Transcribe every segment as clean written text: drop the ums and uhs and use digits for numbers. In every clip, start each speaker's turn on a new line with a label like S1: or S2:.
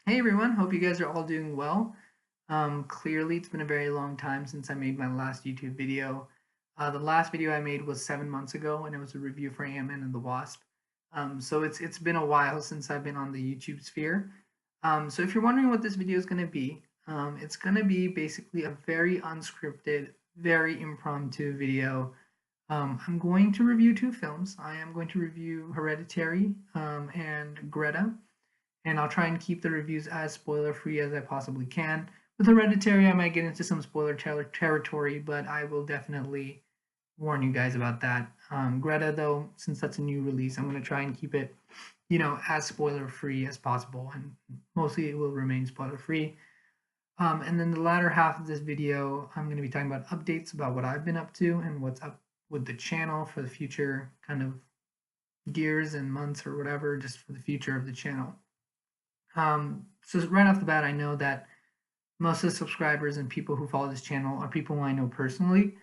S1: Hey everyone, hope you guys are all doing well. Clearly, it's been a very long time since I made my last YouTube video. The last video I made was 7 months ago, and it was a review for Ant-Man and the Wasp. So it's been a while since I've been on the YouTube sphere. So if you're wondering what this video is going to be, it's going to be basically a very unscripted, very impromptu video. I'm going to review two films. I am going to review Hereditary and Greta, and I'll try and keep the reviews as spoiler free as I possibly can. With Hereditary, I might get into some spoiler territory, but I will definitely warn you guys about that. Greta, though, since that's a new release, I'm going to try and keep it, as spoiler free as possible, and mostly it will remain spoiler free. And then the latter half of this video, I'm going to be talking about updates about what I've been up to and what's up with the channel for the future kind of years and months or whatever, just for the future of the channel. So right off the bat, I know that most of the subscribers and people who follow this channel are people who I know personally.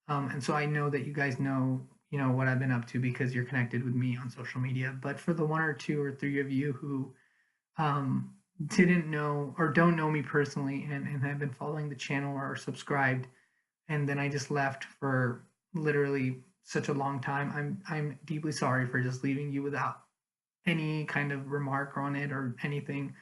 S1: And so I know that you guys know, what I've been up to because you're connected with me on social media. But for the one or two or three of you who didn't know or don't know me personally and have been following the channel or subscribed, and then I just left for literally such a long time, I'm deeply sorry for just leaving you without any kind of remark on it or anything.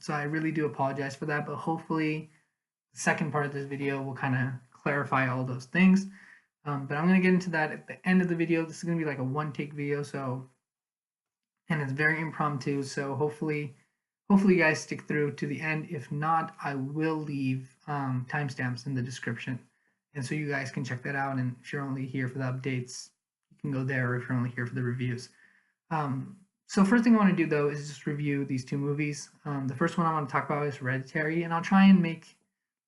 S1: So I really do apologize for that, but hopefully the second part of this video will kind of clarify all those things. But I'm going to get into that at the end of the video. This is going to be like a one-take video, and it's very impromptu, so hopefully you guys stick through to the end. If not, I will leave timestamps in the description, and so you guys can check that out. And if you're only here for the updates, you can go there, or if you're only here for the reviews. So first thing I want to do though is just review these two movies. The first one I want to talk about is Hereditary, and I'll try and make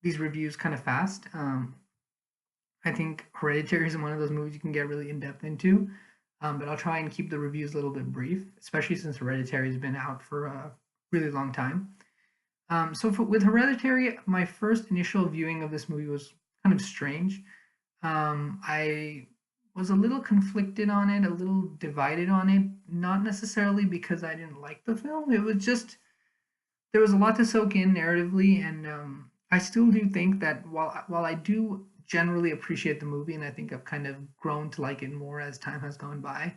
S1: these reviews kind of fast. I think Hereditary is one of those movies you can get really in depth into, but I'll try and keep the reviews a little bit brief, especially since Hereditary has been out for a really long time. With Hereditary, my first initial viewing of this movie was kind of strange. I was a little conflicted on it, a little divided on it, not necessarily because I didn't like the film. It was just there was a lot to soak in narratively, and I still do think that while I do generally appreciate the movie, and I think I've kind of grown to like it more as time has gone by,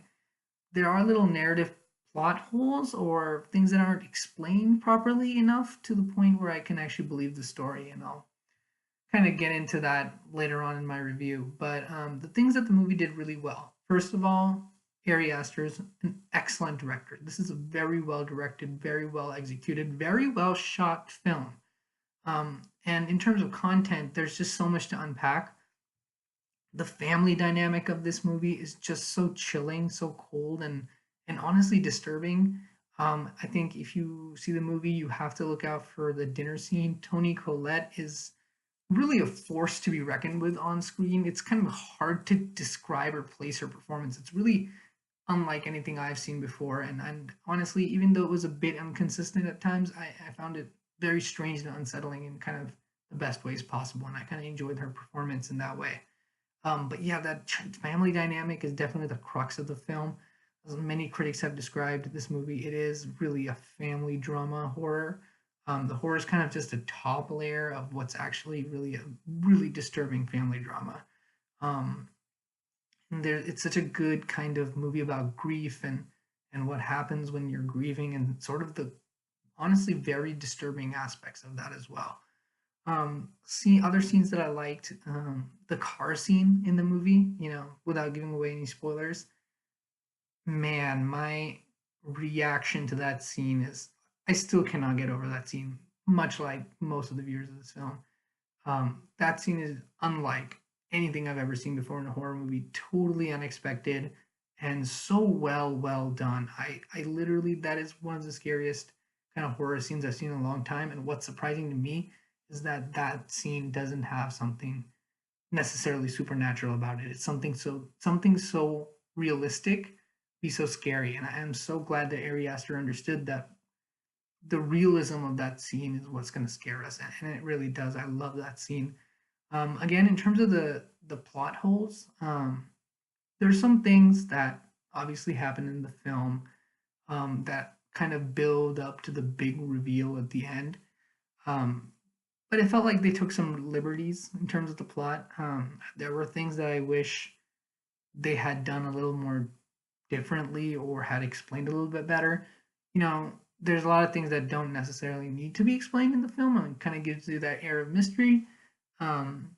S1: there are little narrative plot holes or things that aren't explained properly enough to the point where I can actually believe the story, and I'll kind of get into that later on in my review. But the things that the movie did really well. First of all, Ari Aster is an excellent director. This is a very well directed, very well executed, very well shot film. And in terms of content, there's just so much to unpack. The family dynamic of this movie is just so chilling, so cold, and honestly disturbing. I think if you see the movie, you have to look out for the dinner scene. Toni Collette is really a force to be reckoned with on screen. It's kind of hard to describe or place her performance. It's really unlike anything I've seen before. And honestly, even though it was a bit inconsistent at times, I found it very strange and unsettling in kind of the best ways possible. And I kind of enjoyed her performance in that way. But yeah, that family dynamic is definitely the crux of the film. As many critics have described this movie, it is really a family drama horror. The horror is kind of just a top layer of what's actually really a really disturbing family drama. Um, and it's such a good kind of movie about grief and what happens when you're grieving and sort of the honestly very disturbing aspects of that as well. See other scenes that I liked. The car scene in the movie, without giving away any spoilers. Man, my reaction to that scene is I still cannot get over that scene, much like most of the viewers of this film. That scene is unlike anything I've ever seen before in a horror movie, totally unexpected and so well done. I literally, that is one of the scariest kind of horror scenes I've seen in a long time. And what's surprising to me is that that scene doesn't have something necessarily supernatural about it. It's something so realistic, be so scary. And I am so glad that Ari Aster understood that the realism of that scene is what's going to scare us, and it really does. I love that scene. Again, in terms of the plot holes, there's some things that obviously happen in the film that kind of build up to the big reveal at the end. Um, but it felt like they took some liberties in terms of the plot. There were things that I wish they had done a little more differently or had explained a little bit better. You know, there's a lot of things that don't necessarily need to be explained in the film, and it kind of gives you that air of mystery. Um,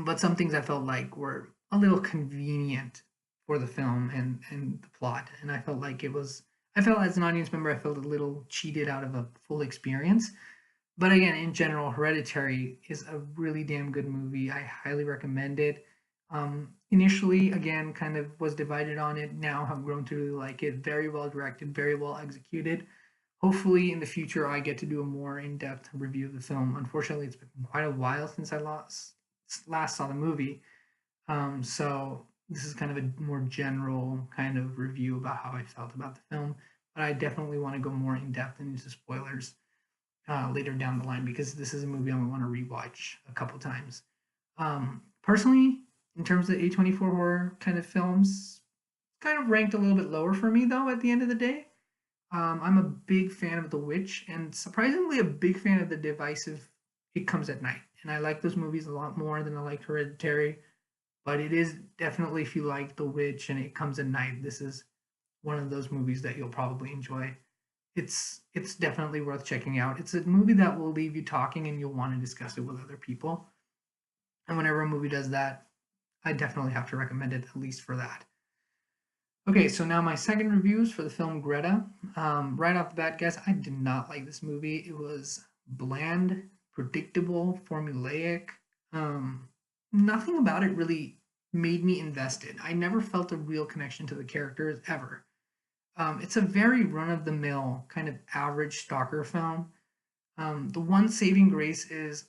S1: but some things I felt like were a little convenient for the film and the plot, and I felt like it was. I felt as an audience member, I felt a little cheated out of a full experience. But again, in general, Hereditary is a really damn good movie. I highly recommend it. Initially, again, kind of was divided on it. Now have grown to really like it. Very well directed, very well executed. Hopefully, in the future, I get to do a more in-depth review of the film. Unfortunately, it's been quite a while since I last saw the movie. So this is kind of a more general kind of review about how I felt about the film. But I definitely want to go more in depth into spoilers later down the line because this is a movie I want to rewatch a couple times. Personally, in terms of A24 horror kind of films, kind of ranked a little bit lower for me though at the end of the day. I'm a big fan of The Witch and surprisingly a big fan of the divisive It Comes at Night. And I like those movies a lot more than I like Hereditary. But it is definitely, if you like The Witch and It Comes at Night, this is one of those movies that you'll probably enjoy. It's definitely worth checking out. It's a movie that will leave you talking and you'll want to discuss it with other people. And whenever a movie does that, I definitely have to recommend it, at least for that. Okay, so now my second reviews for the film Greta. Right off the bat, guys, I did not like this movie. It was bland, predictable, formulaic. Um, Nothing about it really made me invested. I never felt a real connection to the characters ever. It's a very run of the mill, kind of average stalker film. The one saving grace is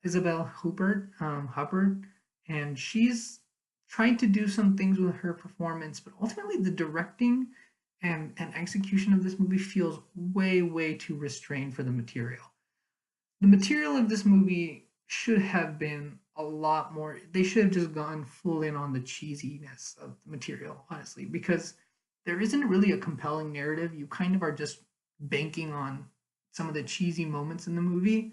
S1: Isabel Huppert, and she's tried to do some things with her performance, but ultimately the directing and execution of this movie feels way too restrained for the material. The material of this movie should have been a lot more. They should have just gone full in on the cheesiness of the material, honestly, because there isn't really a compelling narrative. You kind of are just banking on some of the cheesy moments in the movie.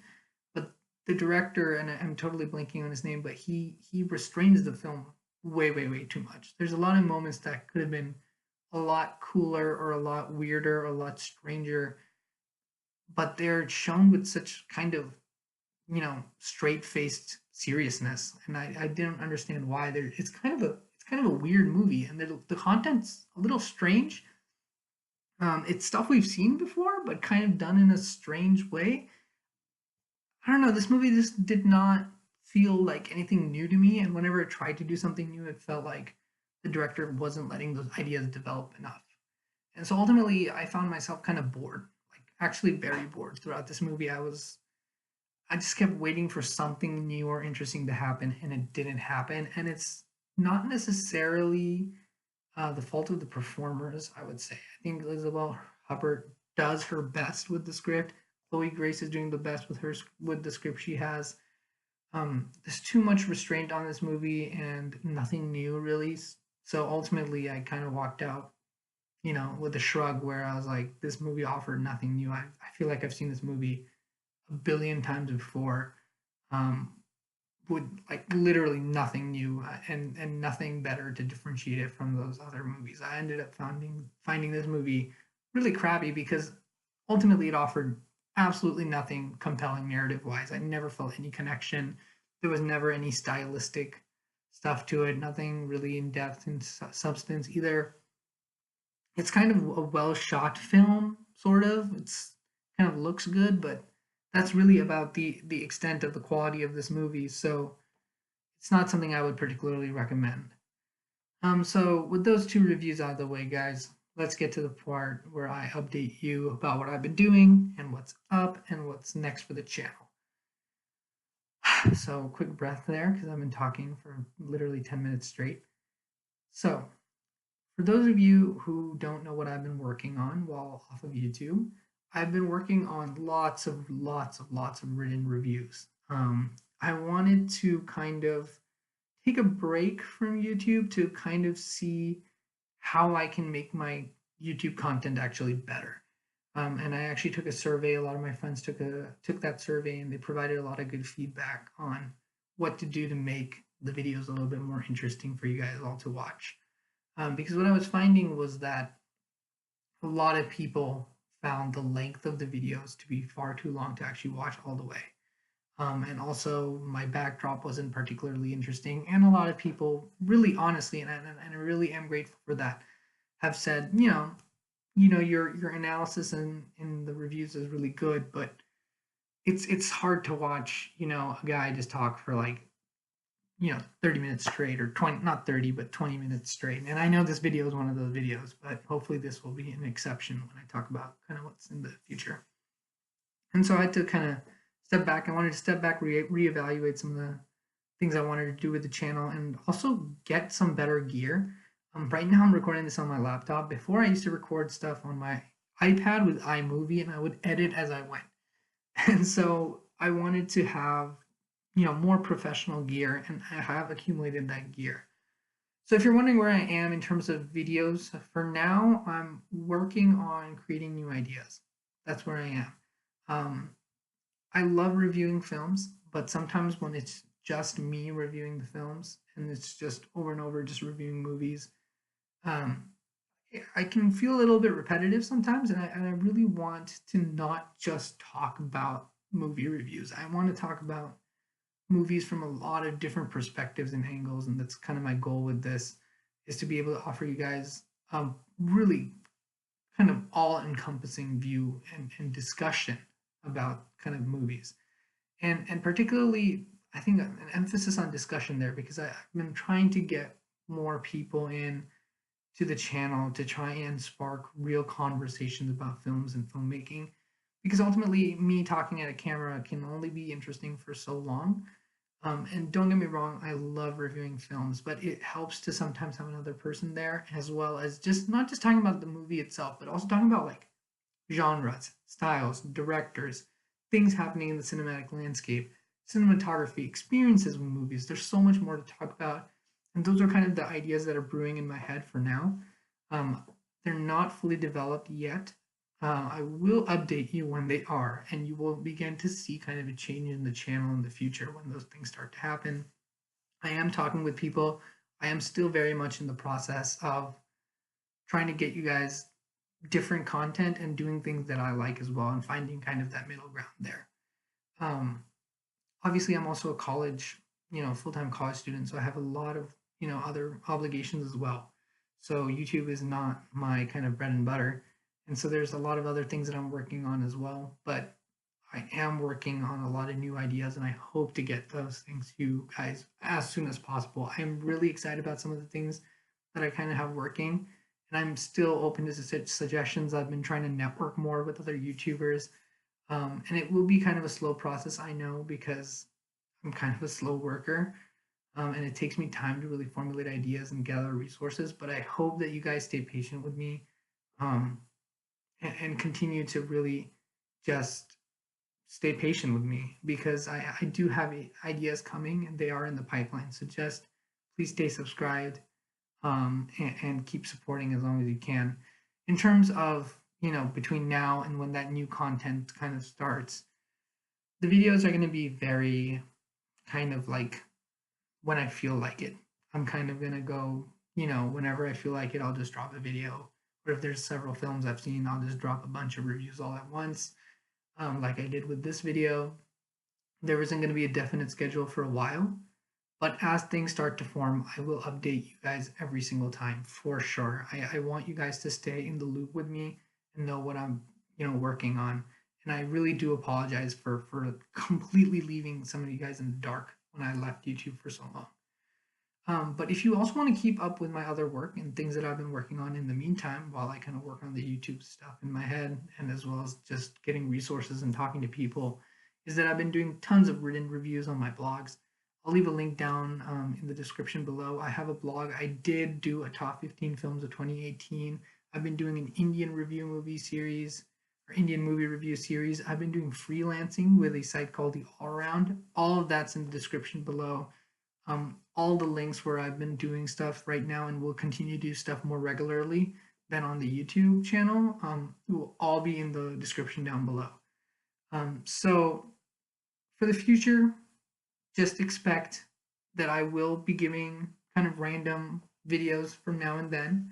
S1: But the director, and I'm totally blanking on his name, but he restrains the film way too much. There's a lot of moments that could have been a lot cooler or a lot weirder or a lot stranger, but they're shown with such kind of straight faced seriousness, and I didn't understand why. There, it's kind of a weird movie, and the content's a little strange. It's stuff we've seen before, but kind of done in a strange way. I don't know. This movie just did not feel like anything new to me, and whenever it tried to do something new, it felt like the director wasn't letting those ideas develop enough. And so ultimately, I found myself kind of bored, like actually very bored throughout this movie. I just kept waiting for something new or interesting to happen, and it didn't happen. And it's not necessarily the fault of the performers, I would say. I think Elizabeth Hubbard does her best with the script. Chloe Grace is doing the best with the script she has. There's too much restraint on this movie and nothing new really. So ultimately, I kind of walked out, with a shrug, where I was like, this movie offered nothing new. I feel like I've seen this movie a billion times before, um, with like literally nothing new and nothing better to differentiate it from those other movies. I ended up finding this movie really crappy because ultimately it offered absolutely nothing compelling narrative wise. I never felt any connection. There was never any stylistic stuff to it. Nothing really in depth and substance either. It's kind of a well shot film, sort of. It's kind of looks good, but that's really about the extent of the quality of this movie. So it's not something I would particularly recommend. So with those two reviews out of the way, guys, let's get to the part where I update you about what I've been doing and what's up and what's next for the channel. So quick breath there because I've been talking for literally 10 minutes straight. So for those of you who don't know what I've been working on while off of YouTube, I've been working on lots of written reviews. I wanted to kind of take a break from YouTube to kind of see how I can make my YouTube content actually better. And I actually took a survey. A lot of my friends took that survey, and they provided a lot of good feedback on what to do to make the videos a little bit more interesting for you guys all to watch. Because what I was finding was that a lot of people found the length of the videos to be far too long to actually watch all the way. And also, my backdrop wasn't particularly interesting. And a lot of people, really honestly, and I really am grateful for that, have said, your analysis in the reviews is really good, but it's hard to watch, a guy just talk for like 30 minutes straight, or 20, not 30 but 20 minutes straight. And I know this video is one of those videos, but hopefully this will be an exception when I talk about kind of what's in the future. And so I had to kind of step back. I wanted to step back, reevaluate some of the things I wanted to do with the channel, and also get some better gear. Right now I'm recording this on my laptop. Before, I used to record stuff on my iPad with iMovie, and I would edit as I went. And so I wanted to have more professional gear, and I have accumulated that gear. So if you're wondering where I am in terms of videos, for now I'm working on creating new ideas. That's where I am. I love reviewing films, but sometimes when it's just me reviewing the films and it's just over and over just reviewing movies, um, I can feel a little bit repetitive sometimes, and I really want to not just talk about movie reviews. I want to talk about movies from a lot of different perspectives and angles, and that's kind of my goal with this, is to be able to offer you guys a really kind of all-encompassing view and discussion about kind of movies, and particularly I think an emphasis on discussion there, because I've been trying to get more people in to the channel to try and spark real conversations about films and filmmaking, because ultimately me talking at a camera can only be interesting for so long. And don't get me wrong, I love reviewing films, but it helps to sometimes have another person there, as well as just not just talking about the movie itself, but also talking about like genres, styles, directors, things happening in the cinematic landscape, cinematography, experiences with movies. There's so much more to talk about. And those are kind of the ideas that are brewing in my head for now. Um, they're not fully developed yet. I will update you when they are, and you will begin to see kind of a change in the channel in the future when those things start to happen. I am talking with people. I am still very much in the process of trying to get you guys different content and doing things that I like as well, and finding kind of that middle ground there. Um, Obviously, I'm also a college, full-time college student, so I have a lot of, other obligations as well. So YouTube is not my kind of bread and butter. And so there's a lot of other things that I'm working on as well, but I am working on a lot of new ideas, and I hope to get those things to you guys as soon as possible. I'm really excited about some of the things that I kind of have working, and I'm still open to suggestions. I've been trying to network more with other YouTubers, and it will be kind of a slow process, I know, because I'm kind of a slow worker, and it takes me time to really formulate ideas and gather resources. But I hope that you guys stay patient with me, um, and continue to really just stay patient with me, because I do have ideas coming, and they are in the pipeline. So just please stay subscribed, and keep supporting as long as you can. In terms of, between now and when that new content kind of starts, the videos are going to be very kind of like when I feel like it. I'm kind of going to go, whenever I feel like it, I'll just drop a video. Or if there's several films I've seen, I'll just drop a bunch of reviews all at once, like I did with this video. There isn't going to be a definite schedule for a while, but as things start to form, I will update you guys every single time for sure. I want you guys to stay in the loop with me and know what I'm, working on. And I really do apologize for completely leaving some of you guys in the dark when I left YouTube for so long. But if you also want to keep up with my other work and things that I've been working on in the meantime, while I kind of work on the YouTube stuff in my head, and as well as just getting resources and talking to people, is that I've been doing tons of written reviews on my blogs. I'll leave a link down in the description below. I have a blog. I did do a top 15 films of 2018. I've been doing an Indian review movie series, or Indian movie review series. I've been doing freelancing with a site called The All Around. All of that's in the description below. All the links where I've been doing stuff right now and will continue to do stuff more regularly than on the YouTube channel. It will all be in the description down below. So for the future, just expect that I will be giving kind of random videos from now and then.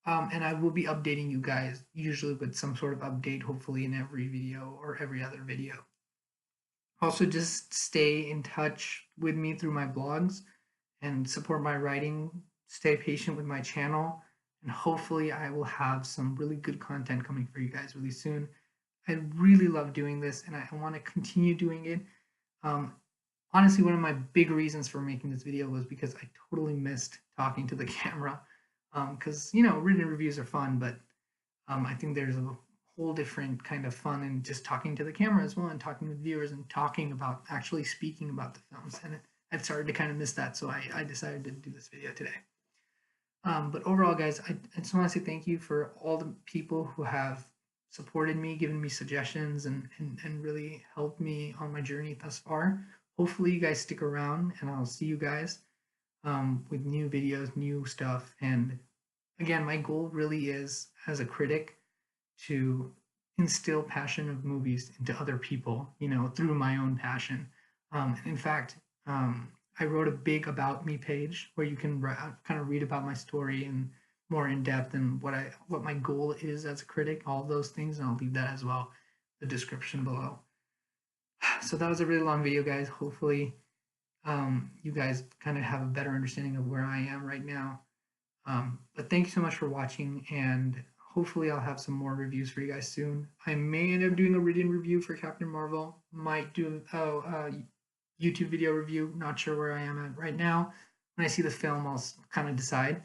S1: And I will be updating you guys, usually with some sort of update, hopefully in every video or every other video. Also, just stay in touch with me through my blogs and support my writing. Stay patient with my channel, and hopefully, I will have some really good content coming for you guys really soon. I really love doing this, and I want to continue doing it. Um, Honestly, one of my big reasons for making this video was because I totally missed talking to the camera. Because written reviews are fun, but I think there's a whole different kind of fun in just talking to the camera as well, and talking with viewers and talking about actually speaking about the films. And I'd started to kind of miss that, so I decided to do this video today. But overall, guys, I just want to say thank you for all the people who have supported me, given me suggestions, and really helped me on my journey thus far. Hopefully, you guys stick around, and I'll see you guys with new videos, new stuff. And again, my goal really is, as a critic, to instill passion of movies into other people, through my own passion. In fact, I wrote a big about me page where you can kind of read about my story and more in depth and what my goal is as a critic, all those things, and I'll leave that as well, the description below. So that was a really long video, guys. Hopefully, you guys kind of have a better understanding of where I am right now. But thank you so much for watching, and hopefully I'll have some more reviews for you guys soon. I may end up doing a written review for Captain Marvel. Might do a YouTube video review. Not sure where I am at right now. When I see the film, I'll kind of decide.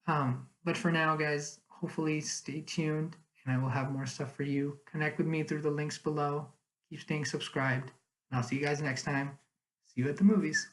S1: But for now, guys, hopefully stay tuned, and I will have more stuff for you. Connect with me through the links below. Keep staying subscribed, and I'll see you guys next time. See you at the movies.